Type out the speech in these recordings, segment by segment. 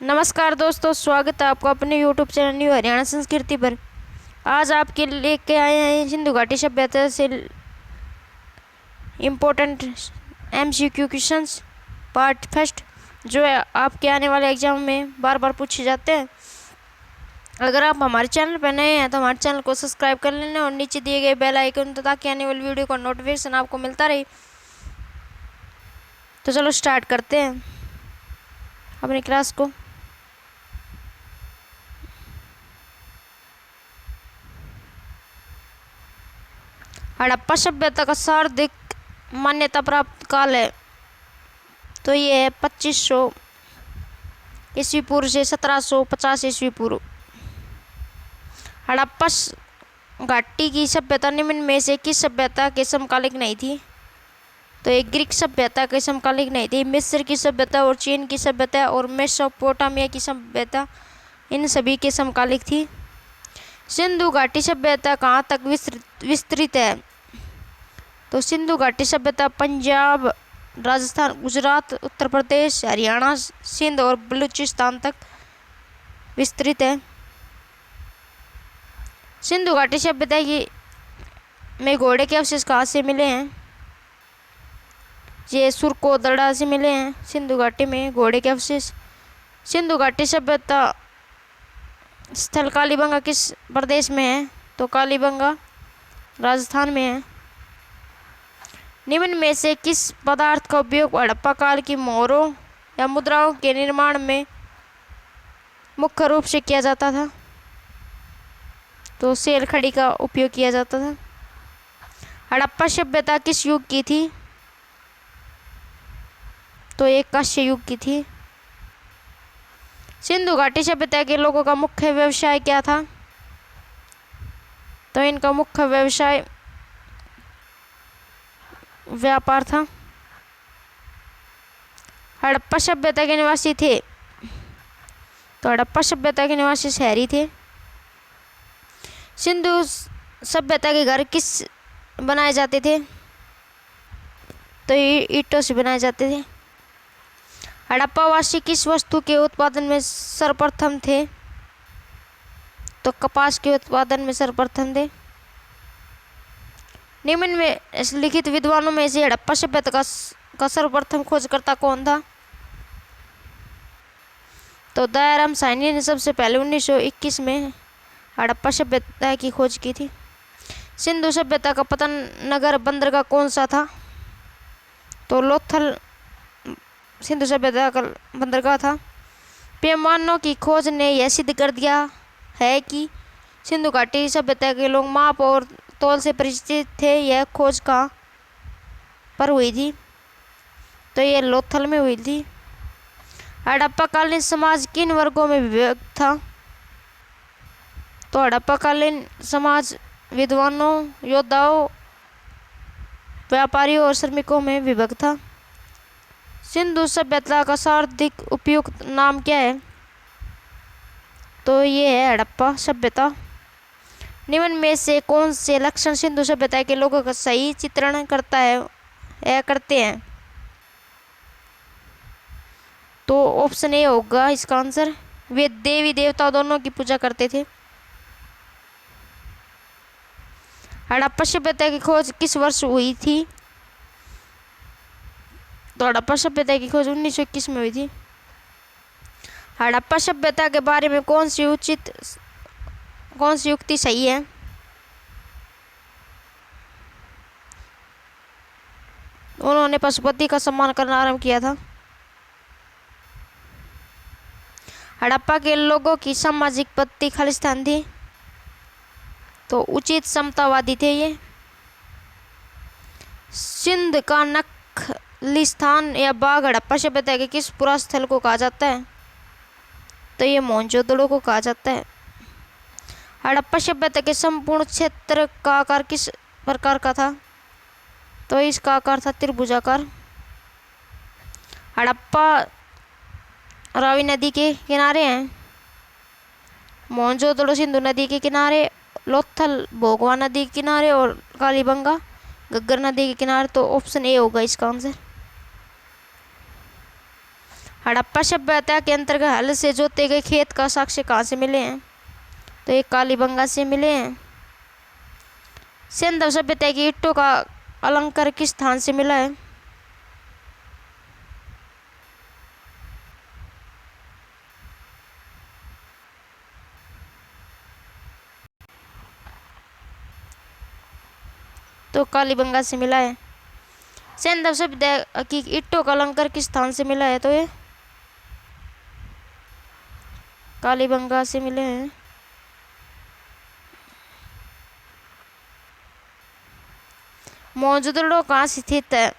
नमस्कार दोस्तों, स्वागत है आपका अपने यूट्यूब चैनल न्यू हरियाणा संस्कृति पर। आज आपके लेके आए हैं सिंधु घाटी सभ्यता से important MCQ questions part first, जो है आपके आने वाले एग्जाम में बार बार पूछे जाते हैं। अगर आप हमारे चैनल पर नए हैं तो हमारे चैनल को सब्सक्राइब कर लेना और नीचे दिए गए बेल आइकन तो ताकि आने वाली वीडियो का नोटिफिकेशन आपको मिलता रहे। तो चलो स्टार्ट करते हैं अपनी क्लास को। हड़प्पा सभ्यता का सर्वाधिक मान्यता प्राप्त काल है तो ये है 2500 ईस्वी पूर्व से 1750 ईस्वी पूर्व। हड़प्पा घाटी की सभ्यता निम्न में से किस सभ्यता के समकालिक नहीं थी? तो एक ग्रीक सभ्यता के समकालिक नहीं थी। मिस्र की सभ्यता और चीन की सभ्यता और मेसोपोटामिया की सभ्यता इन सभी के समकालिक थी। सिंधु घाटी सभ्यता कहाँ तक विस्तृत है? तो सिंधु घाटी सभ्यता पंजाब, राजस्थान, गुजरात, उत्तर प्रदेश, हरियाणा, सिंध और बलूचिस्तान तक विस्तृत है। सिंधु घाटी सभ्यता की में घोड़े के अवशेष कहाँ से मिले हैं? ये सुरकोदड़ा से मिले हैं सिंधु घाटी में घोड़े के अवशेष। सिंधु घाटी सभ्यता स्थल कालीबंगा किस प्रदेश में है? तो कालीबंगा राजस्थान में है। निम्न में से किस पदार्थ का उपयोग हड़प्पा काल की मोहरों या मुद्राओं के निर्माण में मुख्य रूप से किया जाता था? तो सेल खड़ी का उपयोग किया जाता था। हड़प्पा सभ्यता किस युग की थी? तो ये कांस्य युग की थी। सिंधु घाटी सभ्यता के लोगों का मुख्य व्यवसाय क्या था? तो इनका मुख्य व्यवसाय व्यापार था। हड़प्पा सभ्यता के निवासी थे तो हड़प्पा सभ्यता के निवासी शहरी थे। सिंधु सभ्यता के घर किस बनाए जाते थे? तो ईंटों से बनाए जाते थे। हड़प्पावासी किस वस्तु के उत्पादन में सर्वप्रथम थे? तो कपास के उत्पादन में सर्वप्रथम थे। निम्न में लिखित विद्वानों में से हड़प्पा सभ्यता का सर्वप्रथम खोजकर्ता कौन था? तो दयाराम साहनी ने सबसे पहले 1921 में हड़प्पा सभ्यता की खोज की थी। सिंधु सभ्यता का पतन नगर बंदरगाह कौन सा था? तो लोथल सिंधु सभ्यता का बंदरगाह था। पैमानों की खोज ने यह सिद्ध कर दिया है कि सिंधु घाटी सभ्यता के लोग माप और तौल से परिचित थे। यह खोज कहाँ पर हुई थी? तो यह लोथल में हुई थी। हड़प्पाकालीन समाज किन वर्गों में विभक्त था? तो हड़प्पाकालीन समाज विद्वानों, योद्धाओं, व्यापारियों और श्रमिकों में विभक्त था। सिंधु सभ्यता का सर्वाधिक उपयुक्त नाम क्या है? तो ये है हड़प्पा सभ्यता। निम्न में से कौन से लक्षण सिंधु सभ्यता के लोगों का सही चित्रण करता है या करते हैं? तो ऑप्शन ए होगा इसका आंसर। वे देवी देवता दोनों की पूजा करते थे। हड़प्पा सभ्यता की खोज किस वर्ष हुई थी? तो हड़प्पा सभ्यता की खोज 1921 में हुई थी। हड़प्पा सभ्यता के बारे में कौन सी युक्ति सही है? उन्होंने पशुपति का सम्मान करना आरंभ किया था। हड़प्पा के लोगों की सामाजिक पद्धति खालिस्तान थी तो उचित समतावादी थे ये। सिंध का नखलिस्तान या बाग हड़प्पा सभ्यता के किस पुरास्थल को कहा जाता है? तो ये मोहनजोदड़ो को कहा जाता है। हड़प्पा सभ्यता के संपूर्ण क्षेत्र का आकार किस प्रकार का था? तो इसका आकार था त्रिभुजाकार। हड़प्पा रावी नदी के किनारे हैं। मोहनजोदड़ो सिंधु नदी के किनारे, लोथल भोगवा नदी के किनारे और कालीबंगा घग्गर नदी के किनारे। तो ऑप्शन ए होगा इसका आंसर। हड़प्पा सभ्यता के अंतर्गत हल से जोते गए खेत का साक्ष्य कहाँ से मिले हैं? तो ये कालीबंगा से मिले हैं। सिंधु सभ्यता की ईंटों का अलंकार किस स्थान से मिला है? तो कालीबंगा से मिला है। सिंधु सभ्यता की ईंटों का अलंकार किस स्थान से मिला है? तो ये कालीबंगा से मिले हैं। मोहनजोदड़ो कहाँ स्थित है?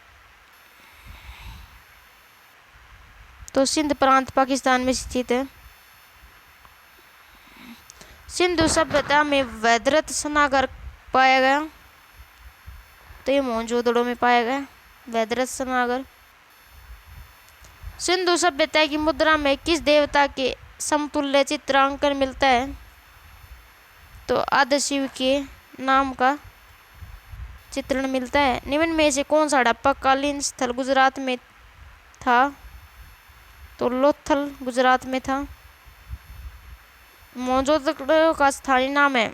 तो सिंध प्रांत पाकिस्तान में स्थित है। सिंधु सभ्यता में वैदरथ स्नागर पाया गया। तो ये मोहनजोदड़ो में पाया गया वैदरथ स्नागर। सिंधु सभ्यता की मुद्रा में किस देवता के समतुल्य चित्रांकन मिलता है? तो आदि शिव के नाम का चित्रण मिलता है। निम्न में से कौन सा हड़प्पा कालीन स्थल गुजरात में था? तो लोथल गुजरात में था। मोहनजोदड़ो का स्थानीय नाम है।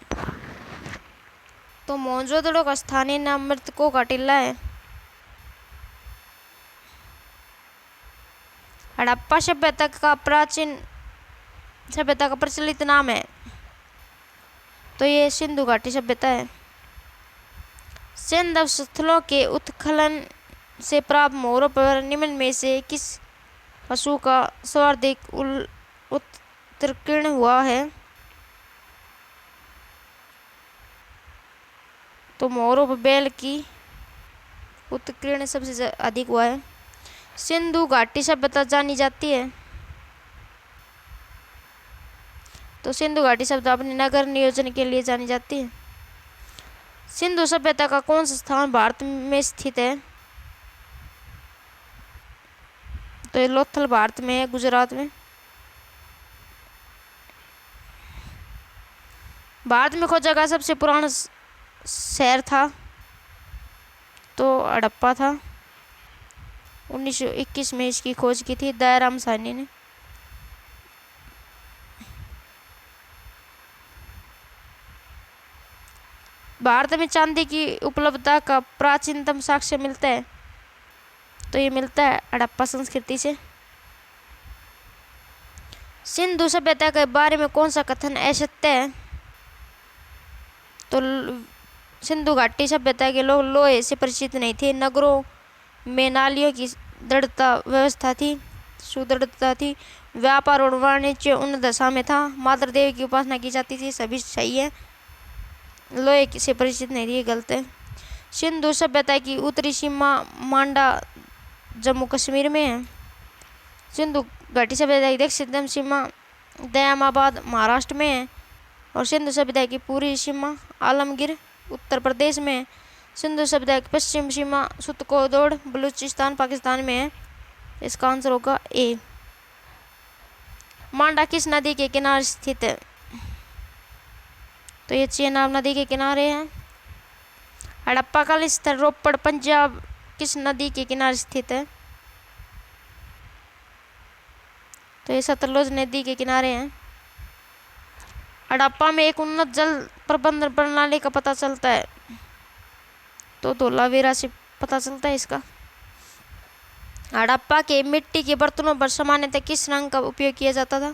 तो मोहनजोदड़ो का स्थानीय नाम मृतकों का टीला है। हड़प्पा सभ्यता का प्रचलित नाम है। तो ये सिंधु घाटी सभ्यता है। सिंधु स्थलों के उत्खनन से प्राप्त मोहरों पर निम्न में से किस पशु का सर्वाधिक उत्कीर्ण हुआ है? तो मोहरों पर बैल की उत्कीर्ण सबसे अधिक हुआ है। सिंधु घाटी सभ्यता जानी जाती है। तो सिंधु घाटी सभ्यता अपने नगर नियोजन के लिए जानी जाती है। सिंधु सभ्यता का कौन सा स्थान भारत में स्थित है? तो ये लोथल भारत में है, गुजरात में। भारत में खोजा गया सबसे पुराना शहर था? तो हड़प्पा था। 1921 में इसकी खोज की थी दयाराम साहनी ने। भारत में चांदी की उपलब्धता का प्राचीनतम साक्ष्य मिलता है? तो ये मिलता है हड़प्पा संस्कृति से। सिंधु सभ्यता के बारे में कौन सा कथन असत्य है? तो सिंधु घाटी सभ्यता के लोग लोहे से परिचित नहीं थे। नगरों में नालियों की दृढ़ता व्यवस्था थी, सुदृढ़ता थी। व्यापार और वाणिज्य उन दशा में था। मातृ देवी की उपासना की जाती थी। सभी सही है। लोहे से परिचित नहीं थी, गलत है। सिंधु सभ्यता की उत्तरी सीमा मांडा जम्मू कश्मीर में है। सिंधु घाटी सभ्यता की दक्षिणतम सीमा दयामाबाद महाराष्ट्र में है। और सिंधु सभ्यता की पूर्वी सीमा आलमगीर उत्तर प्रदेश में है। सिंधु सभ्यता की पश्चिम सीमा सुतकोदोड़ बलूचिस्तान पाकिस्तान में है। इसका आंसर होगा ए। मांडा किस नदी के किनारे स्थित है? तो ये चेनाब नदी के किनारे है। हड़प्पा कालीन स्थल रोपड़ पंजाब किस नदी के किनारे स्थित है? तो ये सतलुज नदी के किनारे हैं। हड़प्पा में एक उन्नत जल प्रबंधन प्रणाली का पता चलता है? तो धोलावीरा से पता चलता है इसका। हड़प्पा के मिट्टी के बर्तनों पर सामान्यतः किस रंग का उपयोग किया जाता था?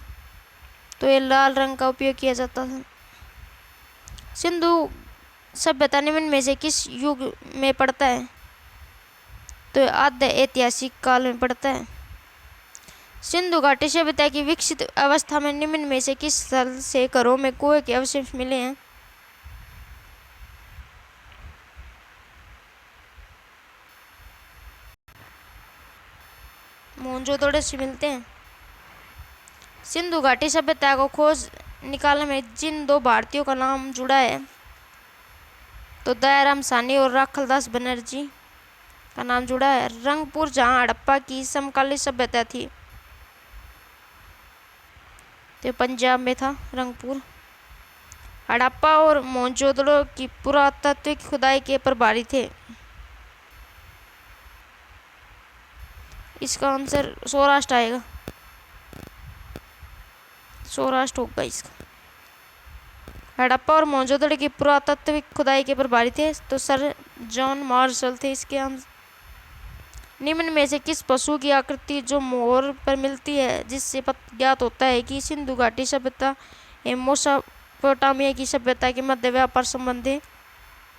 तो ये लाल रंग का उपयोग किया जाता था। सिंधु सभ्यता निम्न में से किस युग में पड़ता है? तो आद्य ऐतिहासिक काल में पड़ता है। सिंधु घाटी सभ्यता की विकसित अवस्था में निम्न में से किस स्थल से घरों में कुएं के अवशेष मिले हैं? मोहनजोदड़ो से मिलते हैं। सिंधु घाटी सभ्यता को खोज निकालने में जिन दो भारतीयों का नाम जुड़ा है? तो दयाराम साहनी और राखलदास बनर्जी का नाम जुड़ा है। रंगपुर जहाँ हड़प्पा की समकालीन सभ्यता थी, तो पंजाब में था रंगपुर। हड़प्पा और मोहनजोदड़ो की पुरातात्विक खुदाई के प्रभारी थे। इसका आंसर सौराष्ट्र आएगा। सौराष्ट्र होगा इसका। हड़प्पा और मोहनजोदड़ो की पुरातात्विक खुदाई के प्रभारी थे तो सर जॉन मार्शल थे इसके आंसर। निम्न में से किस पशु की आकृति जो मोहर पर मिलती है जिससे ज्ञात होता है कि सिंधु घाटी सभ्यता एवं मेसोपोटामिया की सभ्यता के मध्य व्यापार संबंध है?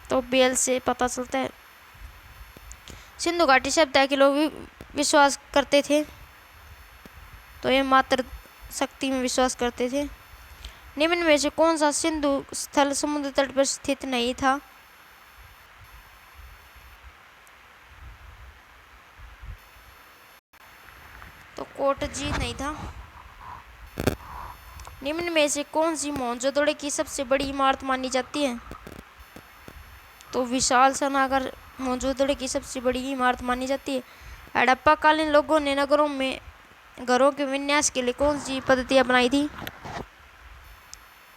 तो बेल से पता चलता है। सिंधु घाटी सभ्यता के लोग विश्वास करते थे तो ये मात्र शक्ति में विश्वास करते थे। निम्न में से कौन सा सिंधु स्थल समुद्र तट पर स्थित नहीं था? तो कोटजी नहीं था। निम्न में से कौन सी मोहनजोदड़ो की सबसे बड़ी इमारत मानी जाती है? तो विशाल सनागर मोहनजोदड़ो की सबसे बड़ी इमारत मानी जाती है। हड़प्पा कालीन लोगों ने नगरों में घरों के विन्यास के लिए कौन सी पद्धति अपनाई थी?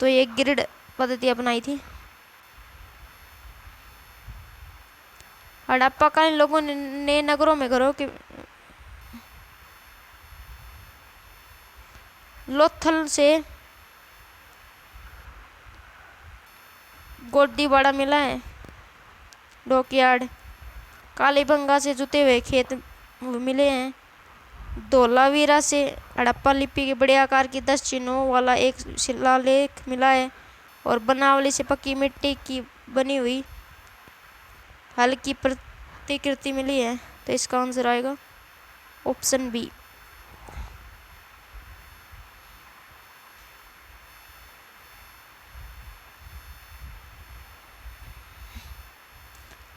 तो ये ग्रिड पद्धति अपनाई थी। हड़प्पा कालीन लोगों ने नगरों में घरों के लोथल से गोड्डीवाड़ा मिला है, डॉकयार्ड। कालीबंगा से जुते हुए खेत मिले हैं। धोलावीरा से हड़प्पा लिपि के बड़े आकार की 10 चिन्हों वाला एक शिलालेख मिला है और बनावली से पक्की मिट्टी की बनी हुई हल्की प्रतिकृति मिली है। तो इसका आंसर आएगा ऑप्शन बी।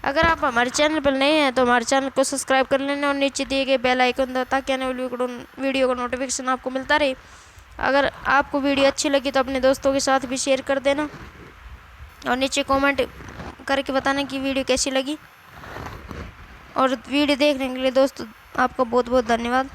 अगर आप हमारे चैनल पर नए हैं तो हमारे चैनल को सब्सक्राइब कर लेना और नीचे दिए गए बेल आइकन दो ताकि आने वाली वीडियो का नोटिफिकेशन आपको मिलता रहे। अगर आपको वीडियो अच्छी लगी तो अपने दोस्तों के साथ भी शेयर कर देना और नीचे कमेंट करके बताना कि वीडियो कैसी लगी। और वीडियो देखने के लिए दोस्तों आपका बहुत बहुत धन्यवाद।